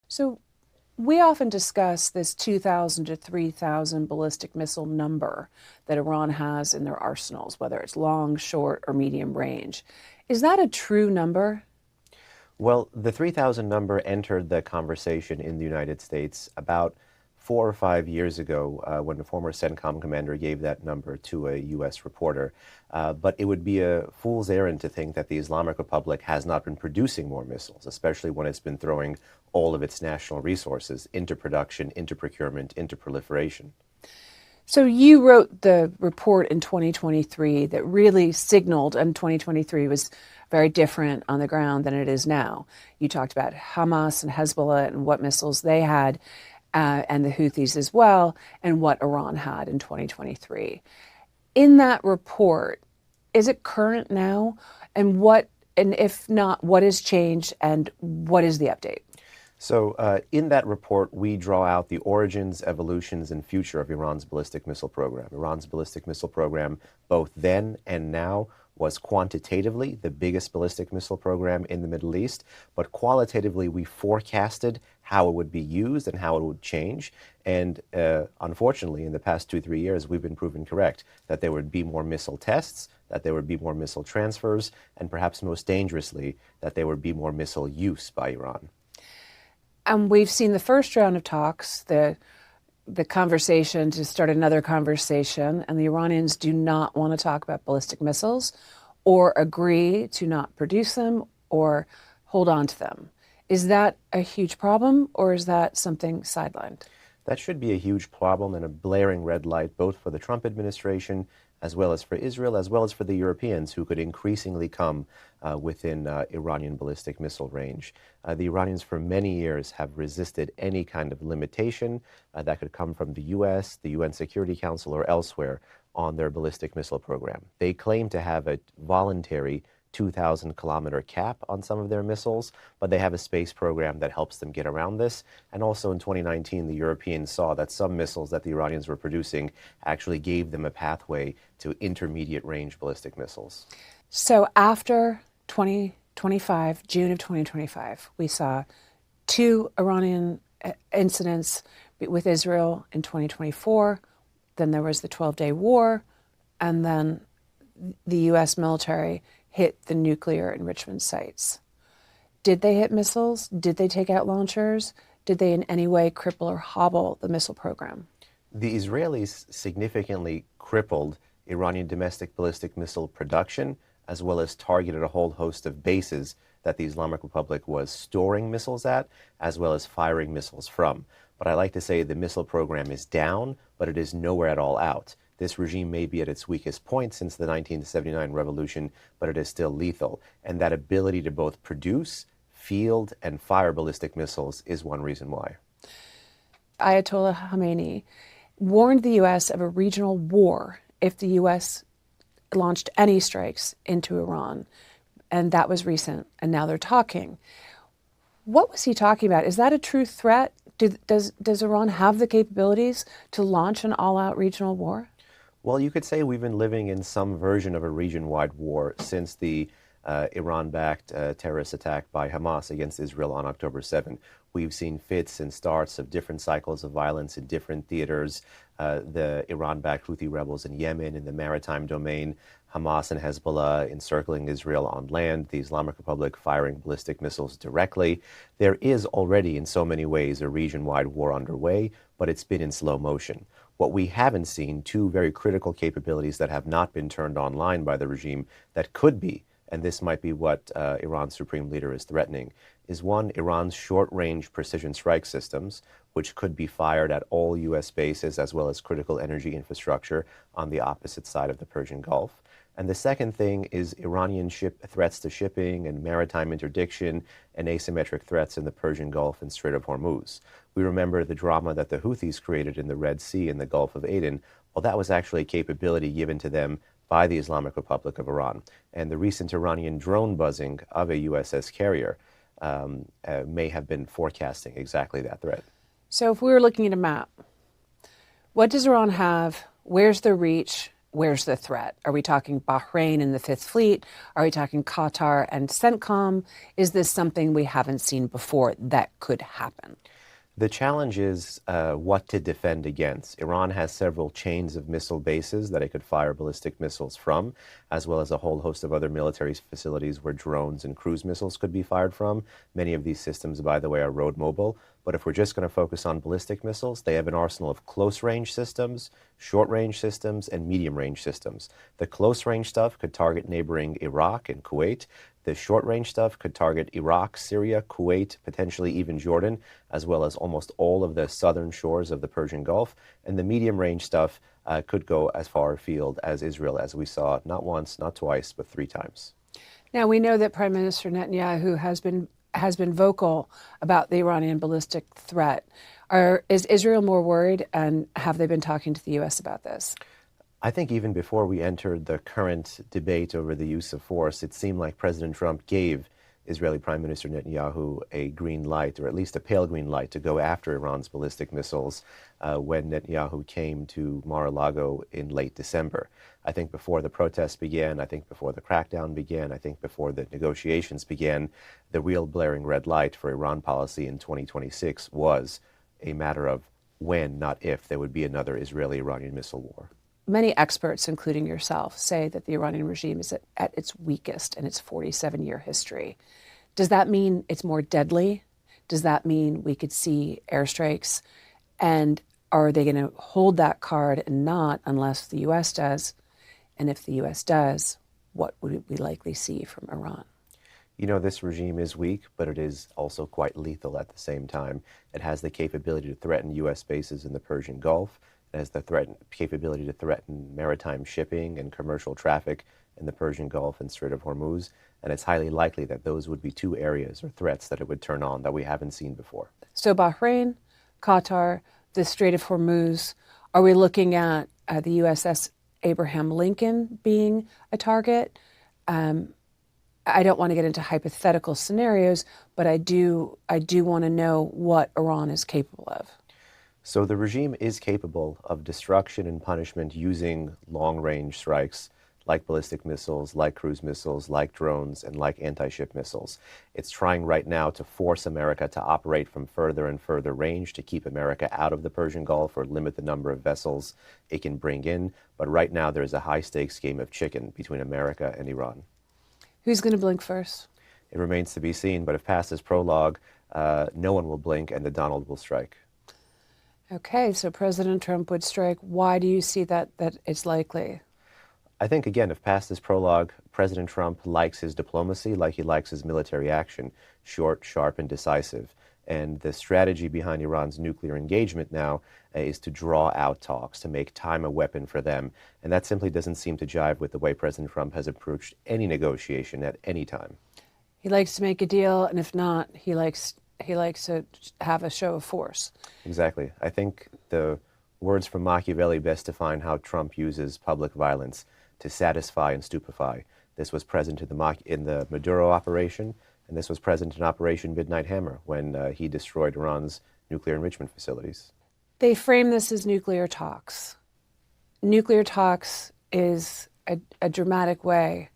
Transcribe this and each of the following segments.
So we often discuss this 2,000 to 3,000 ballistic missile number that Iran has in their arsenals, whether it's long, short, or medium range. Is that a true number? Well, the 3,000 number entered the conversation in the United States about 4 or 5 years ago when the former CENTCOM commander gave that number to a U.S. reporter. But it would be a fool's errand to think that the Islamic Republic has not been producing more missiles, especially when it's been throwing all of its national resources into production, into procurement, into proliferation. So you wrote the report in 2023 that really signaled, and 2023 was very different on the ground than it is now. You talked about Hamas and Hezbollah and what missiles they had, and the Houthis as well, and what Iran had in 2023. In that report, is it current now? And if not, what has changed and what is the update? So in that report, we draw out the origins, evolutions, and future of Iran's ballistic missile program. Iran's ballistic missile program, both then and now, was quantitatively the biggest ballistic missile program in the Middle East, but qualitatively we forecasted how it would be used and how it would change. And unfortunately, in the past 2-3 years, we've been proven correct that there would be more missile tests, that there would be more missile transfers, and perhaps most dangerously, that there would be more missile use by Iran. And we've seen the first round of talks, the conversation to start another conversation, and the Iranians do not want to talk about ballistic missiles or agree to not produce them or hold on to them. Is that a huge problem, or is that something sidelined? That should be a huge problem and a blaring red light both for the Trump administration as well as for Israel, as well as for the Europeans who could increasingly come within Iranian ballistic missile range. The Iranians for many years have resisted any kind of limitation that could come from the US, the UN Security Council, or elsewhere on their ballistic missile program. They claim to have a voluntary 2,000-kilometer cap on some of their missiles, but they have a space program that helps them get around this. And also in 2019, the Europeans saw that some missiles that the Iranians were producing actually gave them a pathway to intermediate range ballistic missiles. So after 2025, June of 2025, we saw two Iranian incidents with Israel in 2024. Then there was the 12-day war, and then the U.S. military hit the nuclear enrichment sites. Did they hit missiles? Did they take out launchers? Did they in any way cripple or hobble the missile program? The Israelis significantly crippled Iranian domestic ballistic missile production, as well as targeted a whole host of bases that the Islamic Republic was storing missiles at, as well as firing missiles from. But I like to say the missile program is down, but it is nowhere at all out. This regime may be at its weakest point since the 1979 revolution, but it is still lethal. And that ability to both produce, field, and fire ballistic missiles is one reason why. Ayatollah Khamenei warned the U.S. of a regional war if the U.S. launched any strikes into Iran. And that was recent, and now they're talking. What was he talking about? Is that a true threat? Does Iran have the capabilities to launch an all-out regional war? Well, you could say we've been living in some version of a region-wide war since the Iran-backed terrorist attack by Hamas against Israel on October 7. We've seen fits and starts of different cycles of violence in different theaters. The Iran-backed Houthi rebels in Yemen, in the maritime domain, Hamas and Hezbollah encircling Israel on land, the Islamic Republic firing ballistic missiles directly. There is already, in so many ways, a region-wide war underway, but it's been in slow motion. What we haven't seen, two very critical capabilities that have not been turned online by the regime that could be, and this might be what Iran's supreme leader is threatening, is one, Iran's short-range precision strike systems, which could be fired at all U.S. bases as well as critical energy infrastructure on the opposite side of the Persian Gulf. And the second thing is Iranian threats to shipping and maritime interdiction and asymmetric threats in the Persian Gulf and Strait of Hormuz. We remember the drama that the Houthis created in the Red Sea and the Gulf of Aden. Well, that was actually a capability given to them by the Islamic Republic of Iran. And the recent Iranian drone buzzing of a USS carrier may have been forecasting exactly that threat. So if we were looking at a map, what does Iran have? Where's their reach? where's the threat? Are we talking Bahrain and the Fifth Fleet? Are we talking Qatar and CENTCOM? Is this something we haven't seen before that could happen? The challenge is what to defend against. Iran has several chains of missile bases that it could fire ballistic missiles from, as well as a whole host of other military facilities where drones and cruise missiles could be fired from. Many of these systems, by the way, are road mobile. But if we're just going to focus on ballistic missiles, they have an arsenal of close-range systems, short-range systems, and medium-range systems. The close-range stuff could target neighboring Iraq and Kuwait. The short-range stuff could target Iraq, Syria, Kuwait, potentially even Jordan, as well as almost all of the southern shores of the Persian Gulf. And the medium-range stuff could go as far afield as Israel, as we saw not once, not twice, but 3 times. Now, we know that Prime Minister Netanyahu has been vocal about the Iranian ballistic threat. Is Israel more worried, and have they been talking to the U.S. about this? I think even before we entered the current debate over the use of force, it seemed like President Trump gave Israeli Prime Minister Netanyahu a green light, or at least a pale green light, to go after Iran's ballistic missiles when Netanyahu came to Mar-a-Lago in late December. I think before the protests began, I think before the crackdown began, I think before the negotiations began, the real blaring red light for Iran policy in 2026 was a matter of when, not if, there would be another Israeli-Iranian missile war. Many experts, including yourself, say that the Iranian regime is at its weakest in its 47-year history. Does that mean it's more deadly? Does that mean we could see airstrikes? And are they going to hold that card and not unless the U.S. does? And if the U.S. does, what would we likely see from Iran? You know, this regime is weak, but it is also quite lethal at the same time. It has the capability to threaten U.S. bases in the Persian Gulf. It has the capability to threaten maritime shipping and commercial traffic in the Persian Gulf and Strait of Hormuz, and it's highly likely that those would be 2 areas or threats that it would turn on that we haven't seen before. So Bahrain, Qatar, the Strait of Hormuz, are we looking at the USS Abraham Lincoln being a target? I don't want to get into hypothetical scenarios, but I do want to know what Iran is capable of. So the regime is capable of destruction and punishment using long-range strikes like ballistic missiles, like cruise missiles, like drones, and like anti-ship missiles. It's trying right now to force America to operate from further and further range to keep America out of the Persian Gulf or limit the number of vessels it can bring in. But right now there's a high-stakes game of chicken between America and Iran. Who's going to blink first? It remains to be seen, but if past is prologue, no one will blink and the Donald will strike. Okay, so President Trump would strike. Why do you see that it's likely? I think, again, if past is prologue, President Trump likes his diplomacy like he likes his military action, short, sharp, and decisive. And the strategy behind Iran's nuclear engagement now is to draw out talks, to make time a weapon for them. And that simply doesn't seem to jive with the way President Trump has approached any negotiation at any time. He likes to make a deal, and if not, he likes to have a show of force. Exactly. I think the words from Machiavelli best define how Trump uses public violence to satisfy and stupefy. This was present in the Maduro operation, and this was present in Operation Midnight Hammer when he destroyed Iran's nuclear enrichment facilities. They frame this as nuclear talks. Nuclear talks is a dramatic way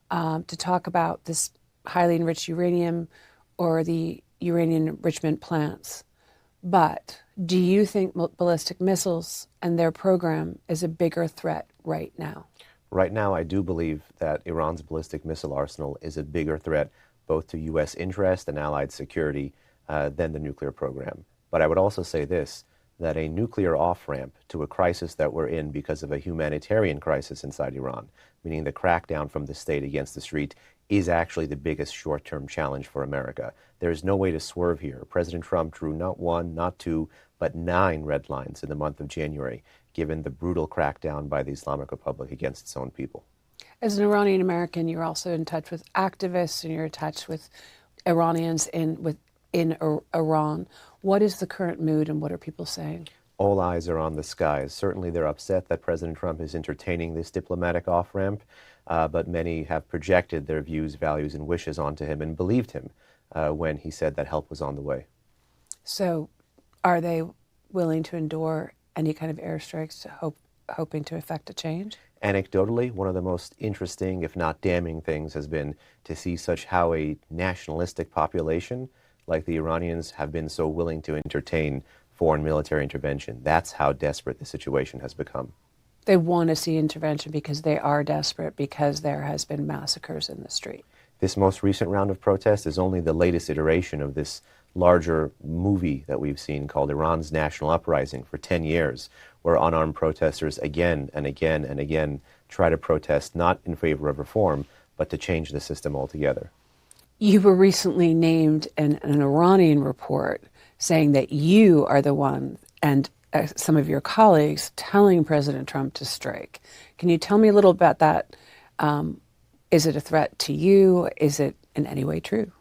to talk about this highly enriched uranium or the uranium enrichment plants. But do you think ballistic missiles and their program is a bigger threat right now? Right now, I do believe that Iran's ballistic missile arsenal is a bigger threat both to U.S. interest and allied security than the nuclear program. But I would also say this, that a nuclear off-ramp to a crisis that we're in because of a humanitarian crisis inside Iran, meaning the crackdown from the state against the street, is actually the biggest short-term challenge for America. There is no way to swerve here. President Trump drew not 1, not 2, but 9 red lines in the month of January, given the brutal crackdown by the Islamic Republic against its own people. As an Iranian American, you're also in touch with activists and you're in touch with Iranians in Iran. What is the current mood and what are people saying? All eyes are on the skies. Certainly they're upset that President Trump is entertaining this diplomatic off-ramp, but many have projected their views, values, and wishes onto him and believed him when he said that help was on the way. So are they willing to endure any kind of airstrikes hoping to effect a change? Anecdotally, one of the most interesting, if not damning things has been to see how a nationalistic population like the Iranians have been so willing to entertain foreign military intervention. That's how desperate the situation has become. They want to see intervention because they are desperate, because there has been massacres in the street. This most recent round of protests is only the latest iteration of this larger movie that we've seen called Iran's national uprising for 10 years, where unarmed protesters again and again and again try to protest not in favor of reform, but to change the system altogether. You were recently named in an Iranian report saying that you are the one, and some of your colleagues, telling President Trump to strike. Can you tell me a little about that? Is it a threat to you? Is it in any way true?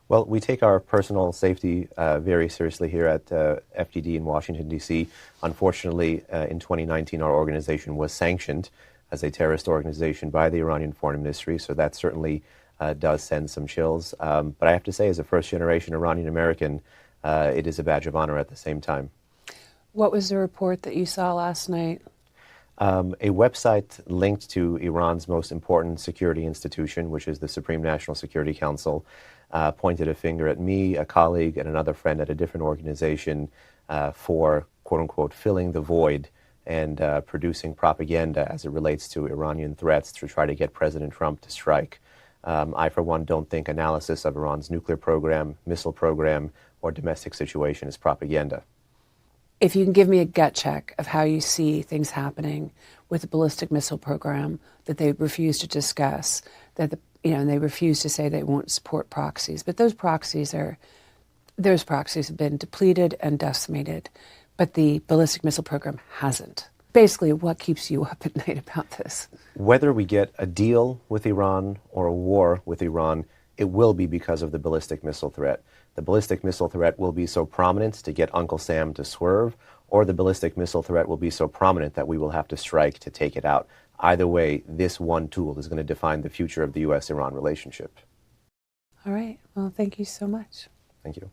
Well, we take our personal safety very seriously here at FDD in Washington, D.C. Unfortunately, in 2019, our organization was sanctioned as a terrorist organization by the Iranian Foreign Ministry, so that certainly does send some chills. But I have to say, as a first-generation Iranian American, it is a badge of honor at the same time. What was the report that you saw last night? A website linked to Iran's most important security institution, which is the Supreme National Security Council, pointed a finger at me, a colleague, and another friend at a different organization for, quote-unquote, filling the void and producing propaganda as it relates to Iranian threats to try to get President Trump to strike. I, for one, don't think analysis of Iran's nuclear program, missile program, or domestic situation is propaganda. If you can give me a gut check of how you see things happening with the ballistic missile program that they refuse to discuss, and they refuse to say they won't support proxies, but those proxies have been depleted and decimated, but the ballistic missile program hasn't. Basically, what keeps you up at night about this? Whether we get a deal with Iran or a war with Iran, it will be because of the ballistic missile threat. The ballistic missile threat will be so prominent to get Uncle Sam to swerve, or the ballistic missile threat will be so prominent that we will have to strike to take it out. Either way, this one tool is going to define the future of the U.S.-Iran relationship. All right. Well, thank you so much. Thank you.